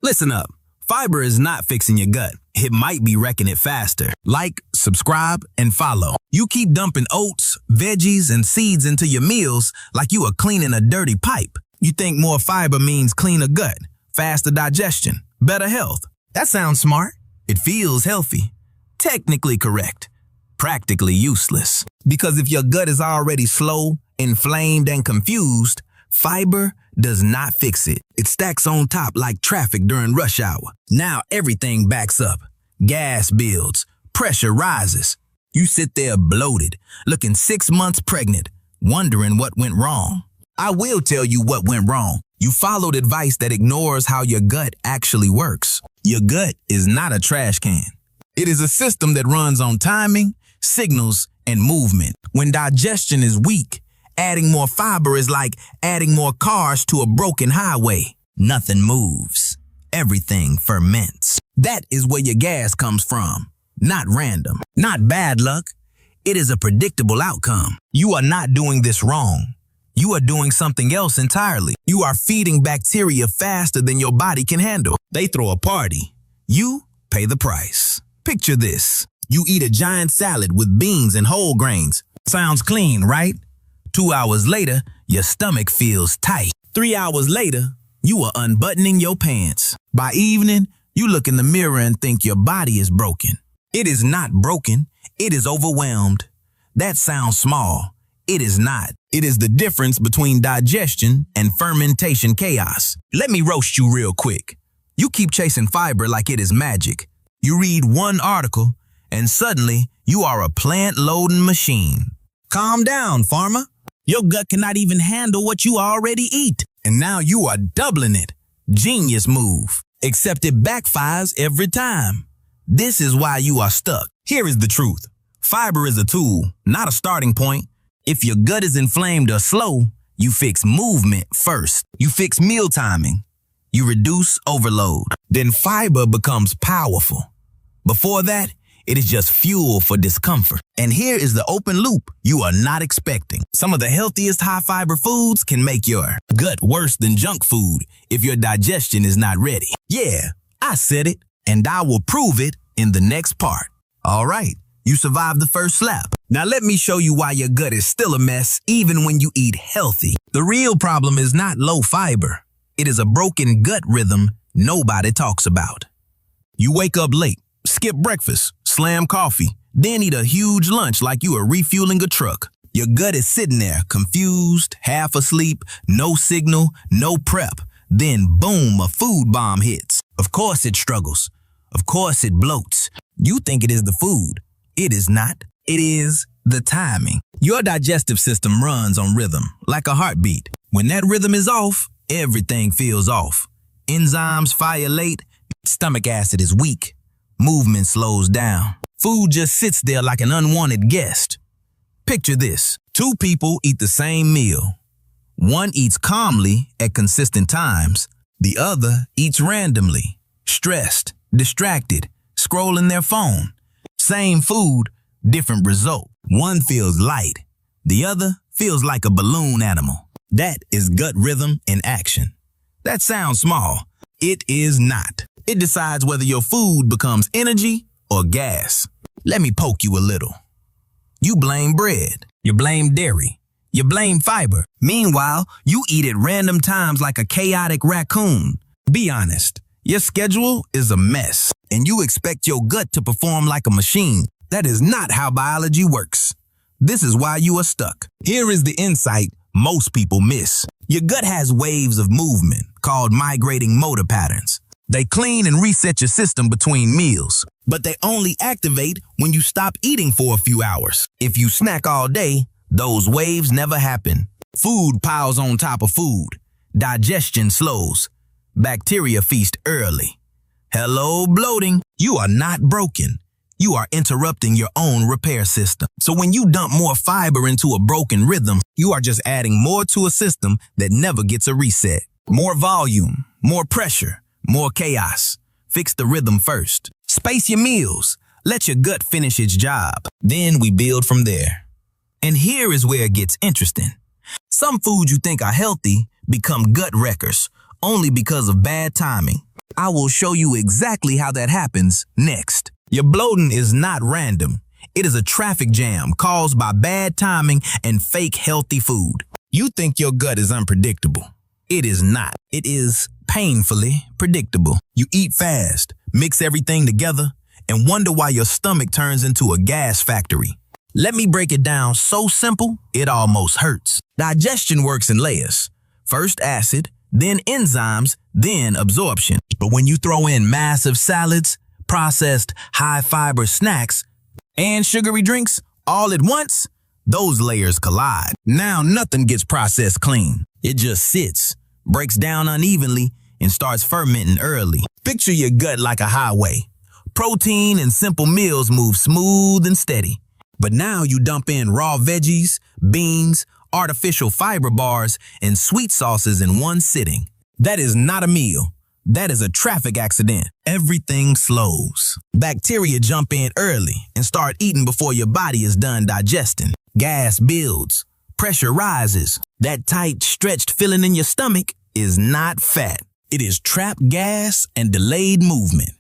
Listen up. Fiber is not fixing your gut. It might be wrecking it faster. Like, subscribe, and follow. You keep dumping oats, veggies, and seeds into your meals like you are cleaning a dirty pipe. You think more fiber means cleaner gut, faster digestion, better health. That sounds smart. It feels healthy. Technically correct. Practically useless. Because if your gut is already slow, inflamed, and confused, fiber does not fix it. It stacks on top like traffic during rush hour. Now everything backs up. Gas builds. Pressure rises. You sit there bloated, looking 6 months pregnant, wondering what went wrong. I will tell you what went wrong. You followed advice that ignores how your gut actually works. Your gut is not a trash can. It is a system that runs on timing, signals, and movement. When digestion is weak, adding more fiber is like adding more cars to a broken highway. Nothing moves. Everything ferments. That is where your gas comes from. Not random. Not bad luck. It is a predictable outcome. You are not doing this wrong. You are doing something else entirely. You are feeding bacteria faster than your body can handle. They throw a party. You pay the price. Picture this. You eat a giant salad with beans and whole grains. Sounds clean, right? 2 hours later, your stomach feels tight. 3 hours later, you are unbuttoning your pants. By evening, you look in the mirror and think your body is broken. It is not broken. It is overwhelmed. That sounds small. It is not. It is the difference between digestion and fermentation chaos. Let me roast you real quick. You keep chasing fiber like it is magic. You read one article, and suddenly you are a plant-loading machine. Calm down, farmer. Your gut cannot even handle what you already eat. And now you are doubling it. Genius move. Except it backfires every time. This is why you are stuck. Here is the truth. Fiber is a tool, not a starting point. If your gut is inflamed or slow, you fix movement first. You fix meal timing. You reduce overload. Then fiber becomes powerful. Before that, it is just fuel for discomfort. And here is the open loop you are not expecting. Some of the healthiest high-fiber foods can make your gut worse than junk food if your digestion is not ready. Yeah, I said it, and I will prove it in the next part. All right, you survived the first slap. Now let me show you why your gut is still a mess even when you eat healthy. The real problem is not low fiber. It is a broken gut rhythm nobody talks about. You wake up late, skip breakfast, slam coffee, then eat a huge lunch like you are refueling a truck. Your gut is sitting there, confused, half asleep, no signal, no prep. Then boom, a food bomb hits. Of course it struggles. Of course it bloats. You think it is the food. It is not. It is the timing. Your digestive system runs on rhythm, like a heartbeat. When that rhythm is off, everything feels off. Enzymes fire late, stomach acid is weak, movement slows down. Food just sits there like an unwanted guest. Picture this. 2 people eat the same meal. One eats calmly at consistent times. The other eats randomly, stressed, distracted, scrolling their phone. Same food, different result. One feels light. The other feels like a balloon animal. That is gut rhythm in action. That sounds small. It is not. It decides whether your food becomes energy or gas. Let me poke you a little. You blame bread. You blame dairy. You blame fiber. Meanwhile, you eat at random times like a chaotic raccoon. Be honest. Your schedule is a mess, and you expect your gut to perform like a machine. That is not how biology works. This is why you are stuck. Here is the insight most people miss. Your gut has waves of movement called migrating motor patterns. They clean and reset your system between meals, but they only activate when you stop eating for a few hours. If you snack all day, those waves never happen. Food piles on top of food. Digestion slows. Bacteria feast early. Hello, bloating. You are not broken. You are interrupting your own repair system. So when you dump more fiber into a broken rhythm, you are just adding more to a system that never gets a reset. More volume, more pressure, more chaos. Fix the rhythm first. Space your meals. Let your gut finish its job. Then we build from there. And here is where it gets interesting. Some foods you think are healthy become gut wreckers, only because of bad timing. I will show you exactly how that happens next. Your bloating is not random. It is a traffic jam caused by bad timing and fake healthy food. You think your gut is unpredictable. It is not. It is painfully predictable. You eat fast, mix everything together, and wonder why your stomach turns into a gas factory. Let me break it down so simple, it almost hurts. Digestion works in layers. First acid, then enzymes, then absorption. But when you throw in massive salads, processed high-fiber snacks, and sugary drinks all at once, those layers collide. Now nothing gets processed clean. It just sits, breaks down unevenly, and starts fermenting early. Picture your gut like a highway. Protein and simple meals move smooth and steady. But now you dump in raw veggies, beans, artificial fiber bars, and sweet sauces in one sitting. That is not a meal. That is a traffic accident. Everything slows. Bacteria jump in early and start eating before your body is done digesting. Gas builds. Pressure rises. That tight, stretched feeling in your stomach is not fat. It is trapped gas and delayed movement.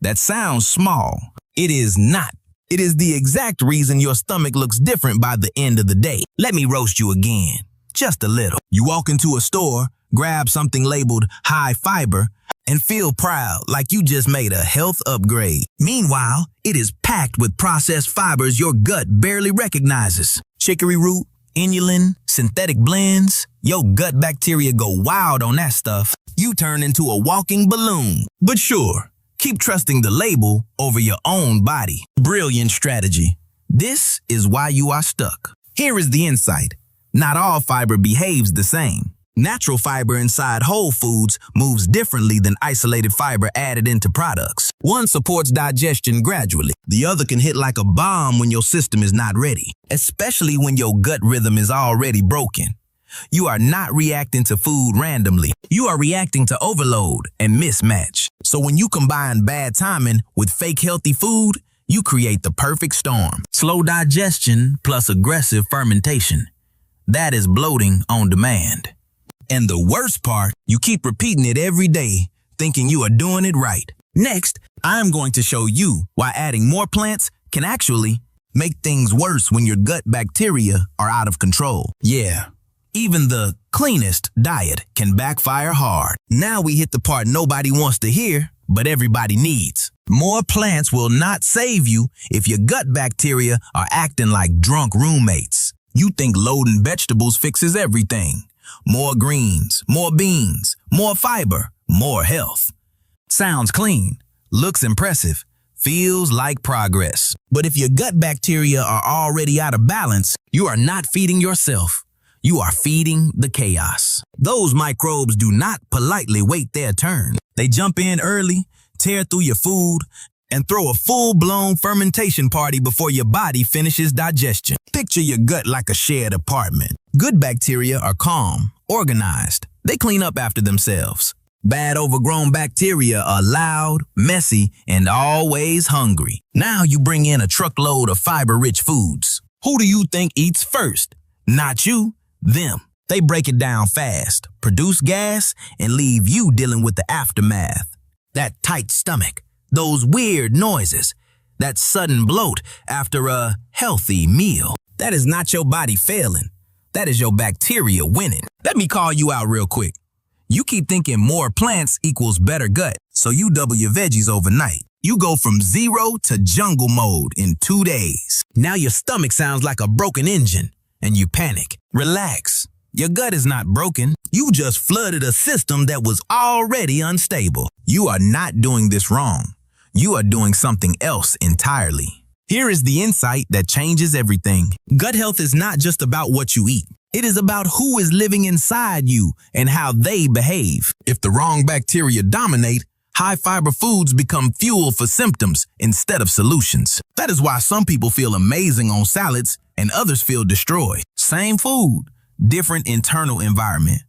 That sounds small. It is not. It is the exact reason your stomach looks different by the end of the day. Let me roast you again, just a little. You walk into a store, grab something labeled high fiber, and feel proud like you just made a health upgrade. Meanwhile, it is packed with processed fibers your gut barely recognizes. Chicory root, inulin, synthetic blends. Your gut bacteria go wild on that stuff. You turn into a walking balloon. But sure, keep trusting the label over your own body. Brilliant strategy. This is why you are stuck. Here is the insight. Not all fiber behaves the same. Natural fiber inside whole foods moves differently than isolated fiber added into products. One supports digestion gradually. The other can hit like a bomb when your system is not ready, especially when your gut rhythm is already broken. You are not reacting to food randomly. You are reacting to overload and mismatch. So when you combine bad timing with fake healthy food, you create the perfect storm. Slow digestion plus aggressive fermentation. That is bloating on demand. And the worst part, you keep repeating it every day, thinking you are doing it right. Next, I'm going to show you why adding more plants can actually make things worse when your gut bacteria are out of control. Yeah. Even the cleanest diet can backfire hard. Now we hit the part nobody wants to hear, but everybody needs. More plants will not save you if your gut bacteria are acting like drunk roommates. You think loading vegetables fixes everything. More greens, more beans, more fiber, more health. Sounds clean, looks impressive, feels like progress. But if your gut bacteria are already out of balance, you are not feeding yourself. You are feeding the chaos. Those microbes do not politely wait their turn. They jump in early, tear through your food, and throw a full-blown fermentation party before your body finishes digestion. Picture your gut like a shared apartment. Good bacteria are calm, organized. They clean up after themselves. Bad overgrown bacteria are loud, messy, and always hungry. Now you bring in a truckload of fiber-rich foods. Who do you think eats first? Not you. Them. They break it down fast, produce gas, and leave you dealing with the aftermath. That tight stomach, those weird noises, that sudden bloat after a healthy meal. That is not your body failing. That is your bacteria winning. Let me call you out real quick. You keep thinking more plants equals better gut, so you double your veggies overnight. You go from 0 to jungle mode in 2 days. Now your stomach sounds like a broken engine. And you panic. Relax. Your gut is not broken. You just flooded a system that was already unstable. You are not doing this wrong. You are doing something else entirely. Here is the insight that changes everything. Gut health is not just about what you eat. It is about who is living inside you and how they behave. If the wrong bacteria dominate, high-fiber foods become fuel for symptoms instead of solutions. That is why some people feel amazing on salads and others feel destroyed. Same food, different internal environment.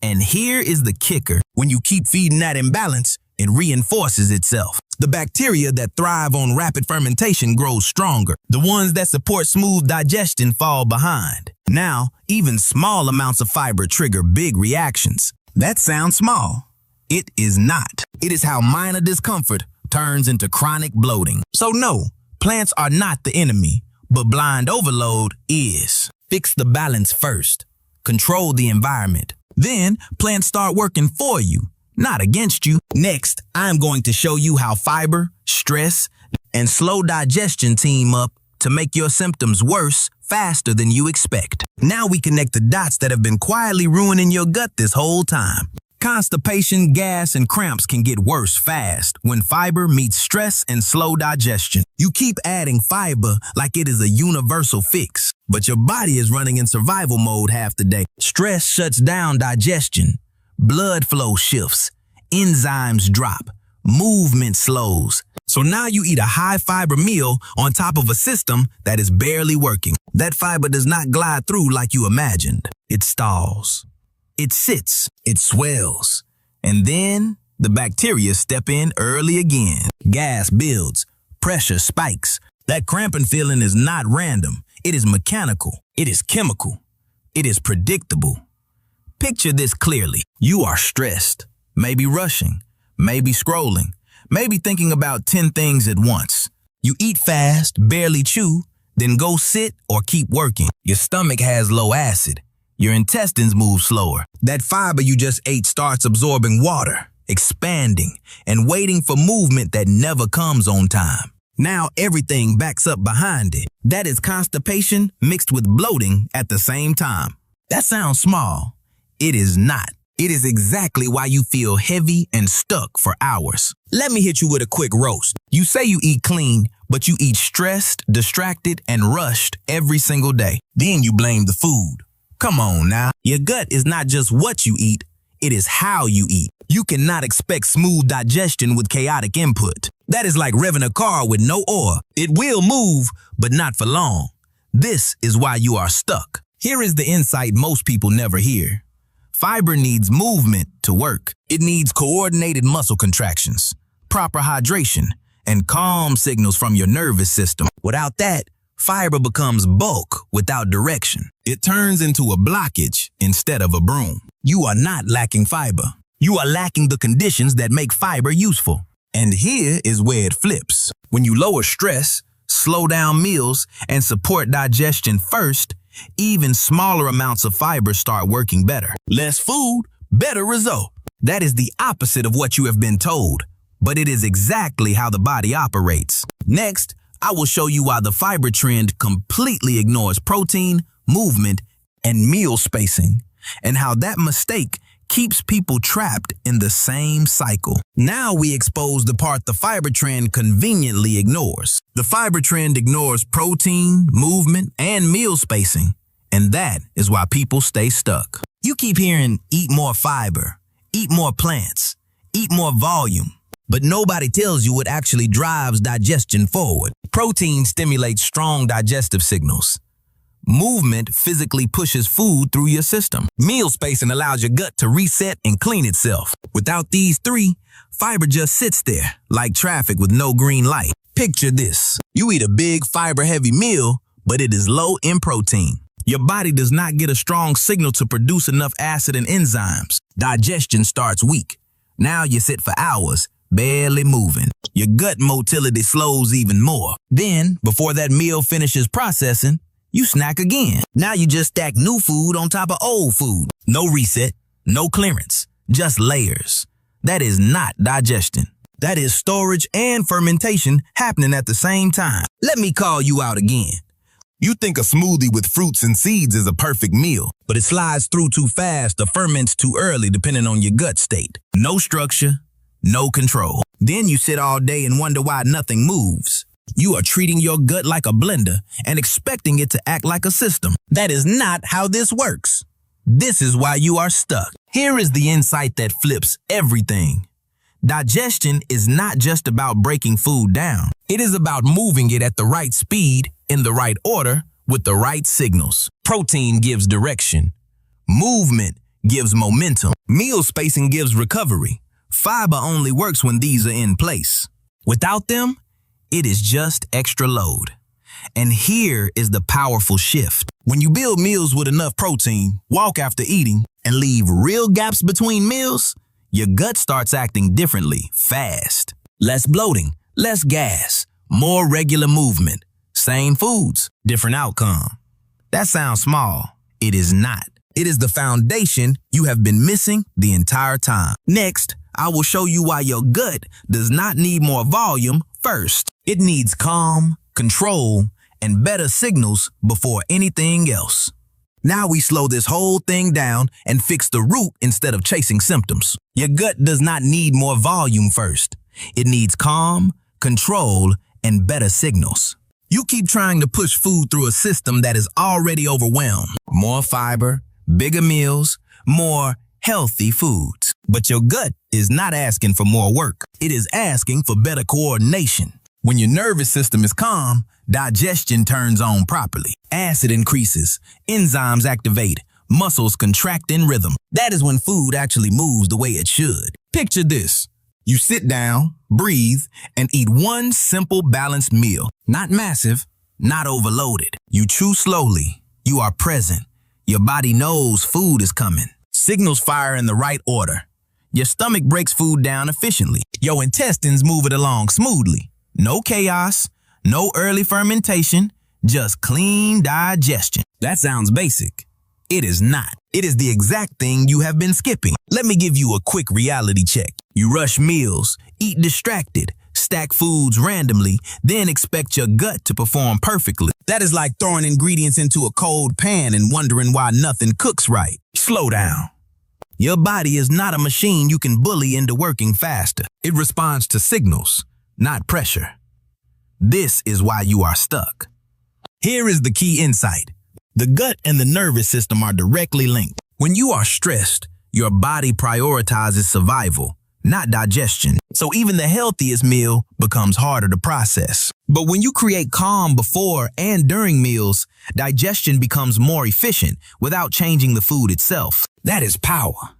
And here is the kicker. When you keep feeding that imbalance, it reinforces itself. The bacteria that thrive on rapid fermentation grows stronger. The ones that support smooth digestion fall behind. Now, even small amounts of fiber trigger big reactions. That sounds small, It is not. It is how minor discomfort turns into chronic bloating. So no, plants are not the enemy, but blind overload is. Fix the balance first. Control the environment. Then plants start working for you, not against you. Next, I'm going to show you how fiber, stress, and slow digestion team up to make your symptoms worse faster than you expect. Now we connect the dots that have been quietly ruining your gut this whole time. Constipation, gas, and cramps can get worse fast when fiber meets stress and slow digestion. You keep adding fiber like it is a universal fix, but your body is running in survival mode half the day. Stress shuts down digestion. Blood flow shifts. Enzymes drop. Movement slows. So now you eat a high fiber meal on top of a system that is barely working. That fiber does not glide through like you imagined. It stalls. It sits, it swells, and then the bacteria step in early again. Gas builds, pressure spikes. That cramping feeling is not random. It is mechanical. It is chemical. It is predictable. Picture this clearly. You are stressed, maybe rushing, maybe scrolling, maybe thinking about 10 things at once. You eat fast, barely chew, then go sit or keep working. Your stomach has low acid. Your intestines move slower. That fiber you just ate starts absorbing water, expanding, and waiting for movement that never comes on time. Now everything backs up behind it. That is constipation mixed with bloating at the same time. That sounds small. It is not. It is exactly why you feel heavy and stuck for hours. Let me hit you with a quick roast. You say you eat clean, but you eat stressed, distracted, and rushed every single day. Then you blame the food. Come on now. Your gut is not just what you eat, it is how you eat. You cannot expect smooth digestion with chaotic input. That is like revving a car with no oil. It will move, but not for long. This is why you are stuck. Here is the insight most people never hear. Fiber needs movement to work. It needs coordinated muscle contractions, proper hydration, and calm signals from your nervous system. Without that, fiber becomes bulk without direction. It turns into a blockage instead of a broom. You are not lacking fiber. You are lacking the conditions that make fiber useful. And here is where it flips. When you lower stress, slow down meals, and support digestion first, even smaller amounts of fiber start working better. Less food, better result. That is the opposite of what you have been told, but it is exactly how the body operates. Next, I will show you why the fiber trend completely ignores protein, movement, and meal spacing, and how that mistake keeps people trapped in the same cycle. Now we expose the part the fiber trend conveniently ignores. The fiber trend ignores protein, movement, and meal spacing, and that is why people stay stuck. You keep hearing, eat more fiber, eat more plants, eat more volume, but nobody tells you what actually drives digestion forward. Protein stimulates strong digestive signals. Movement physically pushes food through your system. Meal spacing allows your gut to reset and clean itself. Without these three, fiber just sits there, like traffic with no green light. Picture this. You eat a big fiber-heavy meal, but it is low in protein. Your body does not get a strong signal to produce enough acid and enzymes. Digestion starts weak. Now you sit for hours, barely moving. Your gut motility slows even more. Then, before that meal finishes processing, you snack again. Now you just stack new food on top of old food. No reset, no clearance, just layers. That is not digestion. That is storage and fermentation happening at the same time. Let me call you out again. You think a smoothie with fruits and seeds is a perfect meal, but it slides through too fast or ferments too early depending on your gut state. No structure, no control. Then you sit all day and wonder why nothing moves. You are treating your gut like a blender and expecting it to act like a system. That is not how this works. This is why you are stuck. Here is the insight that flips everything. Digestion is not just about breaking food down. It is about moving it at the right speed, in the right order, with the right signals. Protein gives direction. Movement gives momentum. Meal spacing gives recovery. Fiber only works when these are in place. Without them, it is just extra load. And here is the powerful shift. When you build meals with enough protein, walk after eating, and leave real gaps between meals, your gut starts acting differently, fast. Less bloating, less gas, more regular movement. Same foods, different outcome. That sounds small. It is not. It is the foundation you have been missing the entire time. Next, I will show you why your gut does not need more volume first. It needs calm, control, and better signals before anything else. Now we slow this whole thing down and fix the root instead of chasing symptoms. Your gut does not need more volume first. It needs calm, control, and better signals. You keep trying to push food through a system that is already overwhelmed. More fiber, bigger meals, more healthy foods. But your gut is not asking for more work. It is asking for better coordination. When your nervous system is calm, digestion turns on properly. Acid increases, enzymes activate, muscles contract in rhythm. That is when food actually moves the way it should. Picture this. You sit down, breathe, and eat one simple balanced meal. Not massive, not overloaded. You chew slowly. You are present. Your body knows food is coming. Signals fire in the right order. Your stomach breaks food down efficiently. Your intestines move it along smoothly. No chaos, no early fermentation, just clean digestion. That sounds basic. It is not. It is the exact thing you have been skipping. Let me give you a quick reality check. You rush meals, eat distracted, stack foods randomly, then expect your gut to perform perfectly. That is like throwing ingredients into a cold pan and wondering why nothing cooks right. Slow down. Your body is not a machine you can bully into working faster. It responds to signals, not pressure. This is why you are stuck. Here is the key insight. The gut and the nervous system are directly linked. When you are stressed, your body prioritizes survival, not digestion. So even the healthiest meal becomes harder to process. But when you create calm before and during meals, digestion becomes more efficient without changing the food itself. That is power.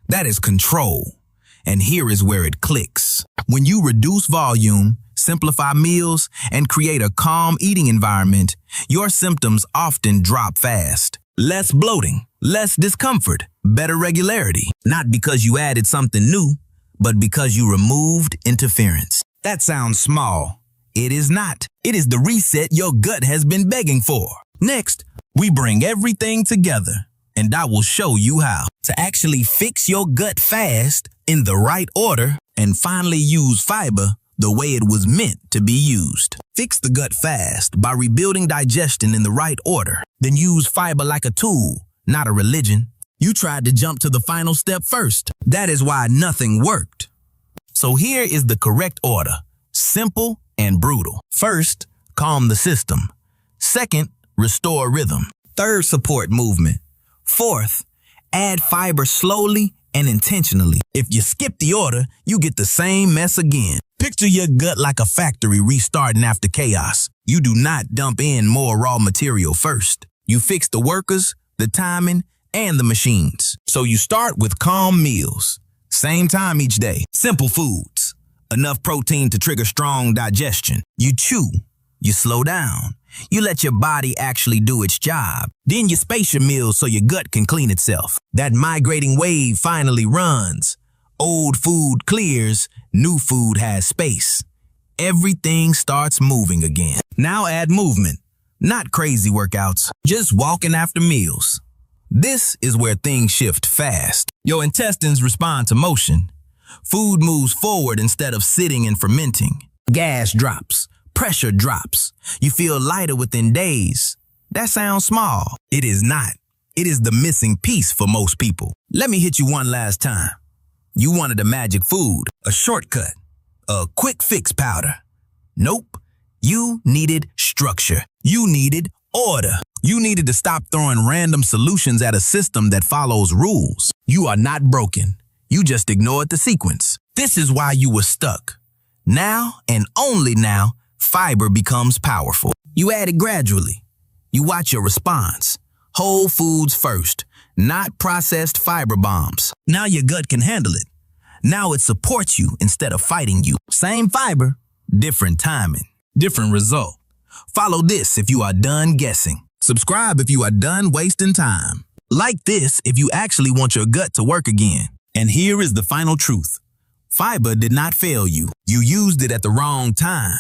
That is control. And here is where it clicks. When you reduce volume, simplify meals, and create a calm eating environment, your symptoms often drop fast. Less bloating, less discomfort, better regularity. Not because you added something new, but because you removed interference. That sounds small. It is not. It is the reset your gut has been begging for. Next, we bring everything together, and I will show you how to actually fix your gut fast in the right order and finally use fiber the way it was meant to be used. Fix the gut fast by rebuilding digestion in the right order. Then use fiber like a tool, not a religion. You tried to jump to the final step first. That is why nothing worked. So here is the correct order. Simple and brutal. First, calm the system. Second, restore rhythm. Third, support movement. Fourth, add fiber slowly and intentionally. If you skip the order, you get the same mess again. Picture your gut like a factory restarting after chaos. You do not dump in more raw material first. You fix the workers, the timing, and the machines. So you start with calm meals. Same time each day. Simple foods. Enough protein to trigger strong digestion. You chew. You slow down. You let your body actually do its job. Then you space your meals so your gut can clean itself. That migrating wave finally runs. Old food clears, new food has space. Everything starts moving again. Now add movement, not crazy workouts, just walking after meals. This is where things shift fast. Your intestines respond to motion. Food moves forward instead of sitting and fermenting. Gas drops, pressure drops. You feel lighter within days. That sounds small. It is not. It is the missing piece for most people. Let me hit you one last time. You wanted a magic food, a shortcut, a quick fix powder. Nope. You needed structure. You needed order. You needed to stop throwing random solutions at a system that follows rules. You are not broken. You just ignored the sequence. This is why you were stuck. Now, and only now, fiber becomes powerful. You add it gradually. You watch your response. Whole foods first, not processed fiber bombs. Now your gut can handle it. Now it supports you instead of fighting you. Same fiber, different timing, different result. Follow this if you are done guessing. Subscribe if you are done wasting time. Like this if you actually want your gut to work again. And here is the final truth. Fiber did not fail you. You used it at the wrong time.